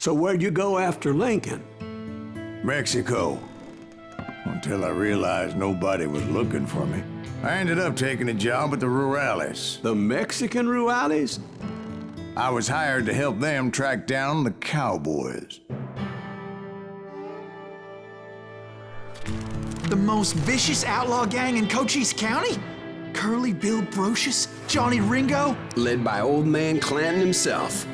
So where'd you go after Lincoln? Mexico. Until I realized nobody was looking for me. I ended up taking a job at the Rurales. The Mexican Rurales? I was hired to help them track down the cowboys. The most vicious outlaw gang in Cochise County? Curly Bill Brocious? Johnny Ringo? Led by old man Clanton himself.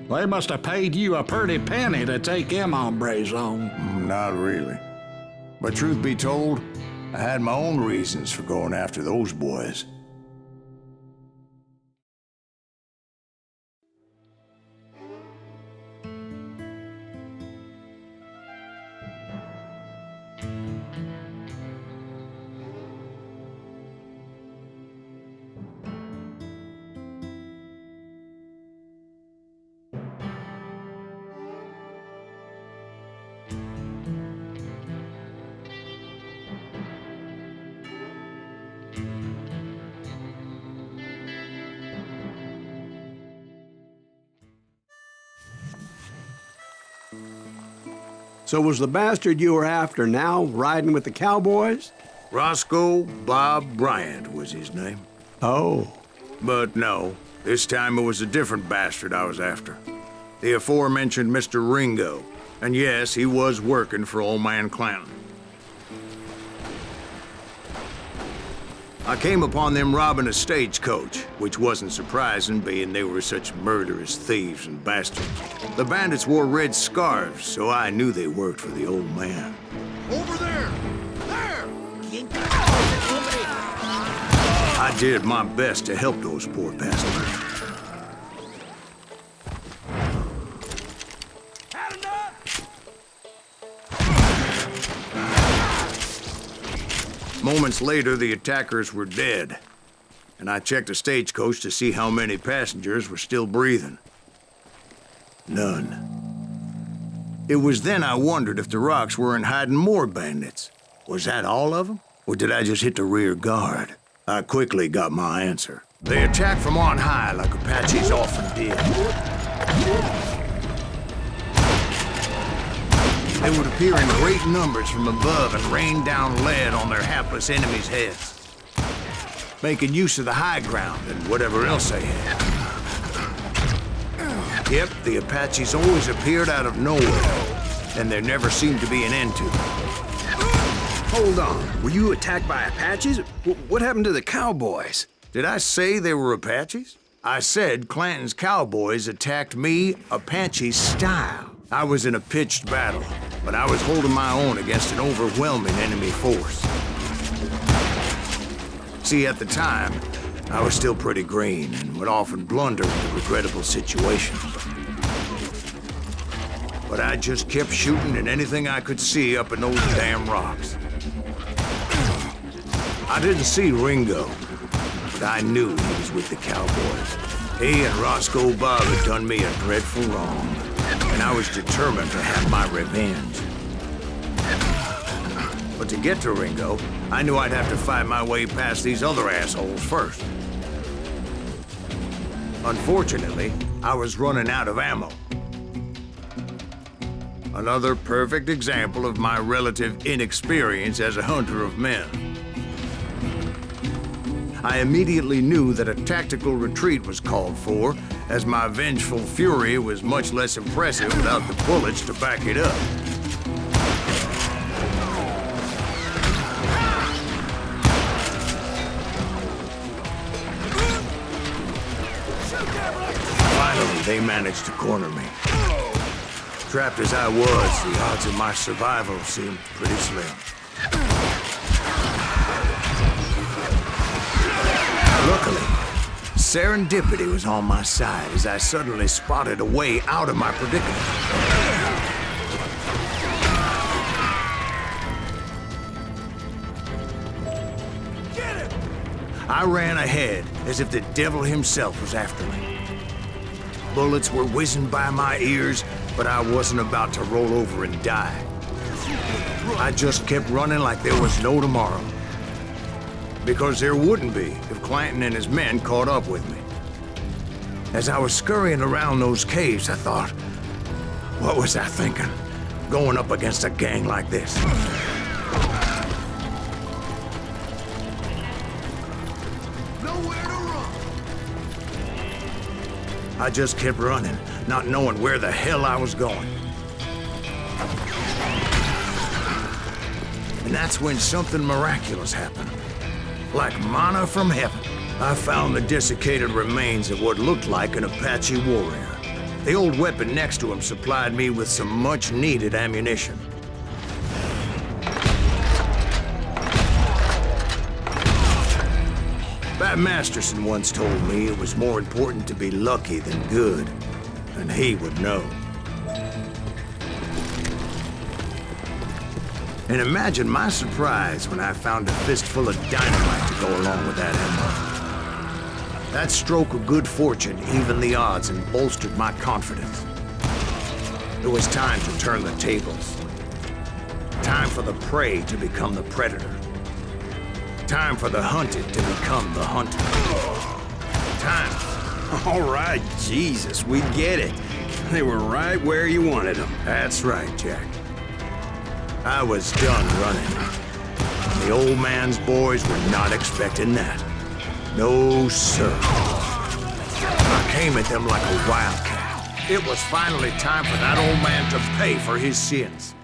They must have paid you a pretty penny to take them hombres on. Not really. But truth be told, I had my own reasons for going after those boys. So was the bastard you were after now riding with the cowboys? Roscoe Bob Bryant was his name. Oh. But no, this time it was a different bastard I was after. The aforementioned Mr. Ringo. And yes, he was working for old man Clanton. I came upon them robbing a stagecoach, which wasn't surprising, being they were such murderous thieves and bastards. The bandits wore red scarves, so I knew they worked for the old man. Over there! There! I did my best to help those poor bastards. Had enough! Moments later, the attackers were dead, and I checked the stagecoach to see how many passengers were still breathing. None. It was then I wondered if the rocks weren't hiding more bandits. Was that all of them? Or did I just hit the rear guard? I quickly got my answer. They attacked from on high like Apaches often did. They would appear in great numbers from above and rain down lead on their hapless enemies' heads, making use of the high ground and whatever else they had. Yep, the Apaches always appeared out of nowhere, and there never seemed to be an end to them. Hold on, were you attacked by Apaches? What happened to the cowboys? Did I say they were Apaches? I said Clanton's cowboys attacked me Apache style. I was in a pitched battle, but I was holding my own against an overwhelming enemy force. See, at the time, I was still pretty green and would often blunder into regrettable situations. But I just kept shooting at anything I could see up in those damn rocks. I didn't see Ringo, but I knew he was with the cowboys. He and Roscoe Bob had done me a dreadful wrong, and I was determined to have my revenge. But to get to Ringo, I knew I'd have to fight my way past these other assholes first. Unfortunately, I was running out of ammo. Another perfect example of my relative inexperience as a hunter of men. I immediately knew that a tactical retreat was called for, as my vengeful fury was much less impressive without the bullets to back it up. Finally, they managed to corner me. Trapped as I was, the odds of my survival seemed pretty slim. Luckily, serendipity was on my side as I suddenly spotted a way out of my predicament. Get him! I ran ahead as if the devil himself was after me. Bullets were whizzing by my ears, but I wasn't about to roll over and die. I just kept running like there was no tomorrow. Because there wouldn't be if Clanton and his men caught up with me. As I was scurrying around those caves, I thought, What was I thinking? Going up against a gang like this? Nowhere to run. I just kept running, not knowing where the hell I was going. And that's when something miraculous happened. Like manna from heaven, I found the desiccated remains of what looked like an Apache warrior. The old weapon next to him supplied me with some much-needed ammunition. Bat Masterson once told me it was more important to be lucky than good, and he would know. And imagine my surprise when I found a fistful of dynamite to go along with that ammo. That stroke of good fortune evened the odds and bolstered my confidence. It was time to turn the tables. Time for the prey to become the predator. Time for the hunted to become the hunter. Time. All right, Jesus, we get it. They were right where you wanted them. That's right, Jack. I was done running. The old man's boys were not expecting that. No, sir. I came at them like a wildcat. It was finally time for that old man to pay for his sins.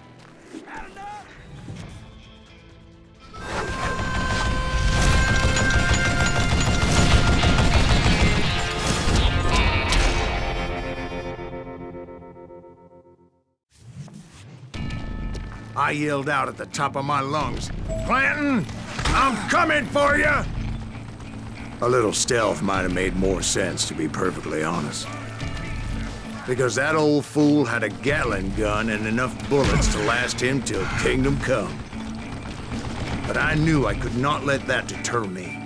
I yelled out at the top of my lungs, "Clanton, I'm coming for you!" A little stealth might have made more sense, to be perfectly honest. Because that old fool had a Gatling gun and enough bullets to last him till kingdom come. But I knew I could not let that deter me.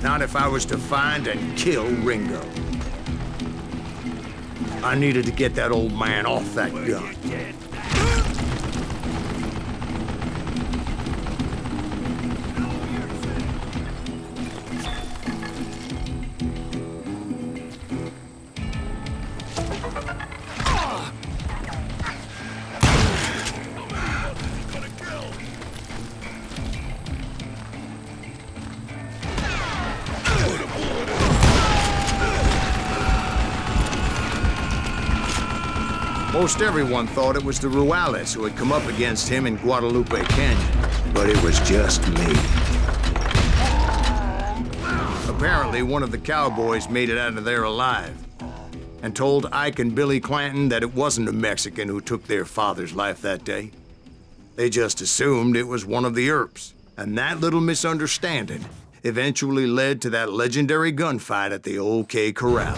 Not if I was to find and kill Ringo. I needed to get that old man off that gun. Most everyone thought it was the Ruales who had come up against him in Guadalupe Canyon, but it was just me. Apparently, one of the cowboys made it out of there alive and told Ike and Billy Clanton that it wasn't a Mexican who took their father's life that day. They just assumed it was one of the Earps, and that little misunderstanding eventually led to that legendary gunfight at the OK Corral.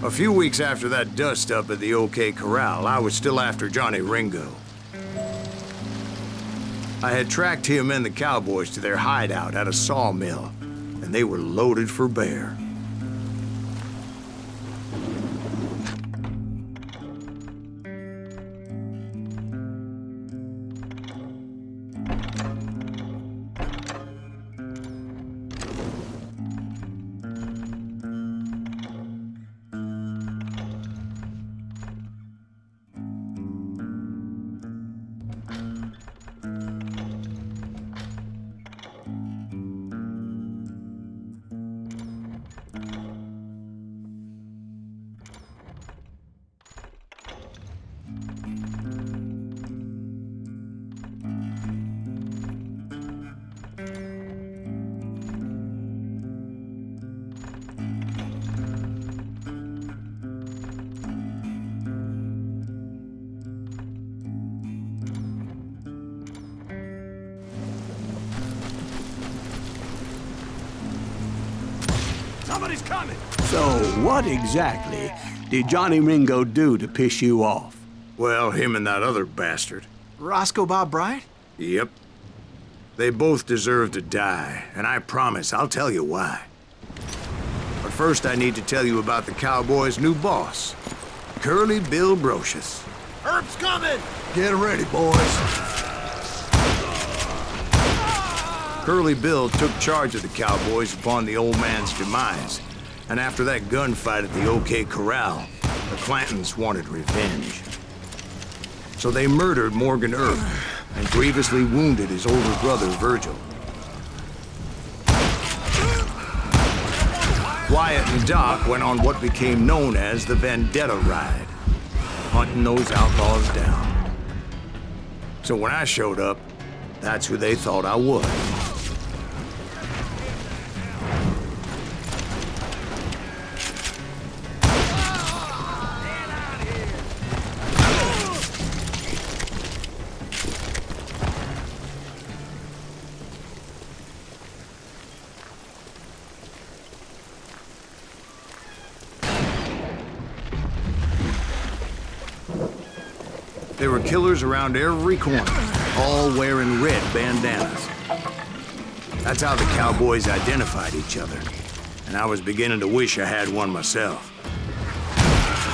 A few weeks after that dust-up at the OK Corral, I was still after Johnny Ringo. I had tracked him and the cowboys to their hideout at a sawmill, and they were loaded for bear. Somebody's coming! So, what exactly did Johnny Ringo do to piss you off? Well, him and that other bastard. Roscoe Bob Bryant? Yep. They both deserve to die, and I promise I'll tell you why. But first I need to tell you about the Cowboys' new boss, Curly Bill Brocious. Herb's coming! Get ready, boys. Curly Bill took charge of the Cowboys upon the old man's demise, and after that gunfight at the OK Corral, the Clantons wanted revenge. So they murdered Morgan Earp and grievously wounded his older brother, Virgil. Wyatt and Doc went on what became known as the Vendetta Ride, hunting those outlaws down. So when I showed up, that's who they thought I was. There were killers around every corner, all wearing red bandanas. That's how the Cowboys identified each other, and I was beginning to wish I had one myself.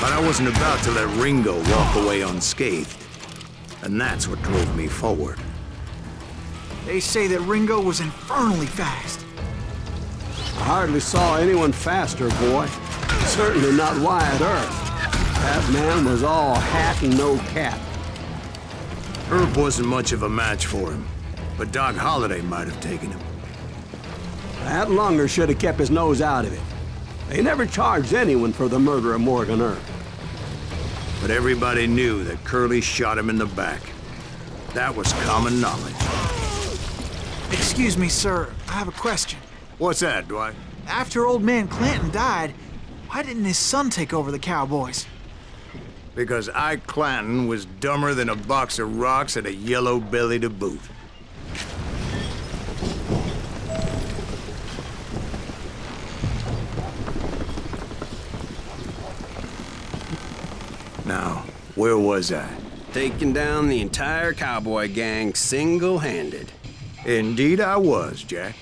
But I wasn't about to let Ringo walk away unscathed, and that's what drove me forward. They say that Ringo was infernally fast. I hardly saw anyone faster, boy. Certainly not Wyatt Earp. That man was all hat and no cap. Earp wasn't much of a match for him, but Doc Holliday might have taken him. That Lunger should have kept his nose out of it. They never charged anyone for the murder of Morgan Earp. But everybody knew that Curly shot him in the back. That was common knowledge. Excuse me, sir. I have a question. What's that, Dwight? After old man Clanton died, why didn't his son take over the Cowboys? Because Ike Clanton was dumber than a box of rocks and a yellow belly to boot. Now, where was I? Taking down the entire cowboy gang single-handed. Indeed I was, Jack.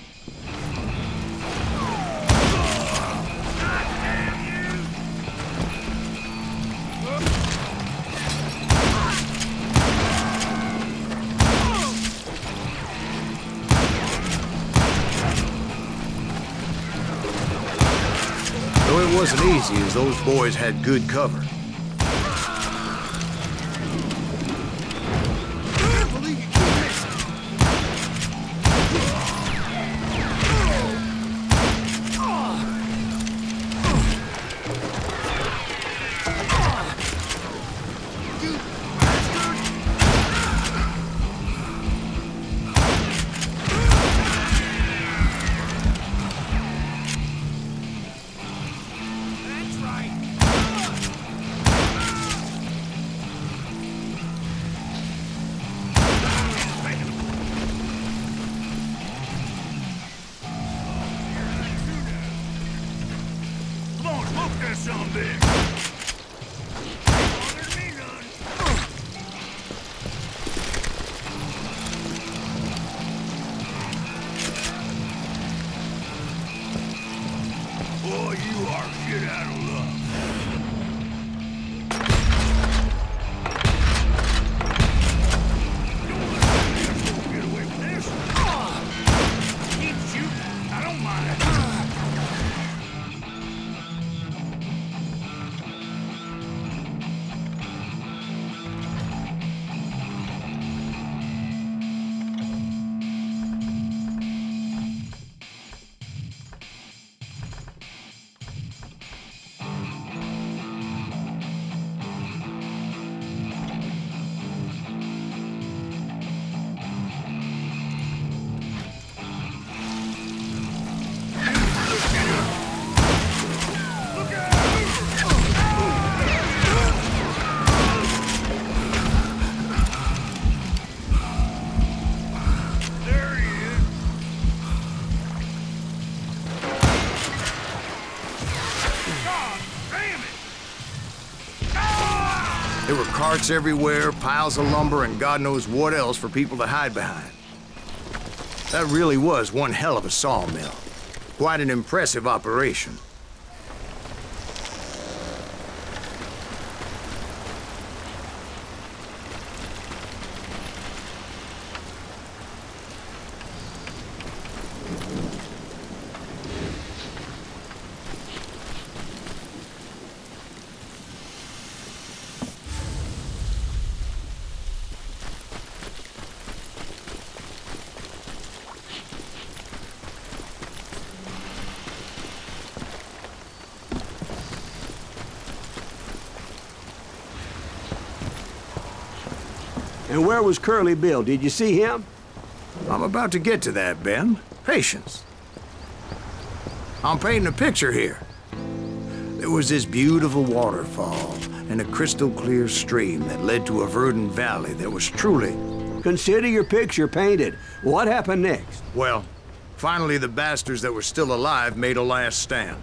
Though it wasn't easy, as those boys had good cover. Boy, you are shit out of luck. Don't let that asshole get away with this. Keep shooting. I don't mind. There were carts everywhere, piles of lumber, and God knows what else for people to hide behind. That really was one hell of a sawmill. Quite an impressive operation. And where was Curly Bill? Did you see him? I'm about to get to that, Ben. Patience. I'm painting a picture here. There was this beautiful waterfall and a crystal clear stream that led to a verdant valley that was truly... Consider your picture painted. What happened next? Well, finally the bastards that were still alive made a last stand.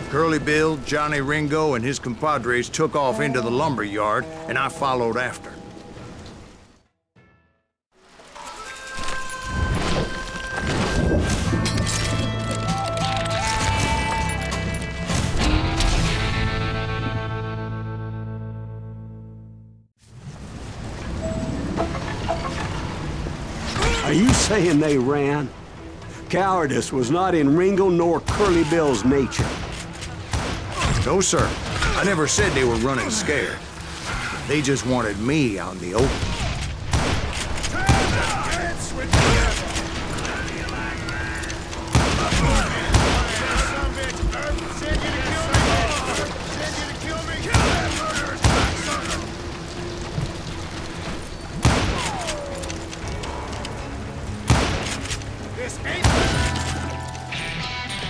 Curly Bill, Johnny Ringo, and his compadres took off into the lumber yard, and I followed after. Are you saying they ran? Cowardice was not in Ringo nor Curly Bill's nature. No, sir. I never said they were running scared. They just wanted me out in the open.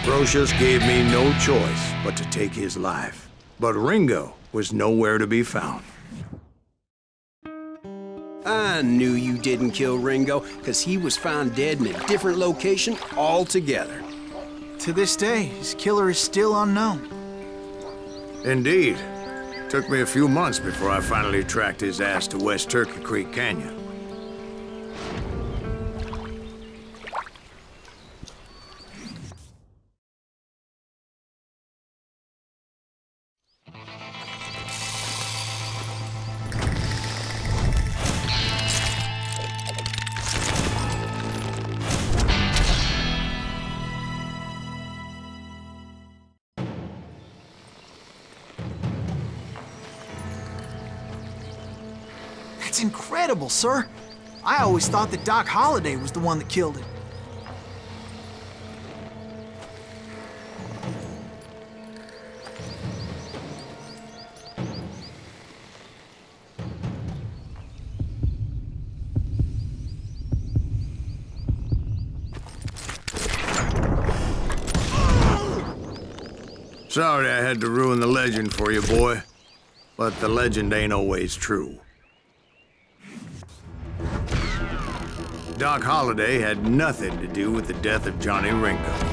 Brocious gave me no choice but to take his life. But Ringo was nowhere to be found. I knew you didn't kill Ringo, because he was found dead in a different location altogether. To this day, his killer is still unknown. Indeed. Took me a few months before I finally tracked his ass to West Turkey Creek Canyon. That's incredible, sir. I always thought that Doc Holliday was the one that killed him. Sorry I had to ruin the legend for you, boy. But the legend ain't always true. Doc Holliday had nothing to do with the death of Johnny Ringo.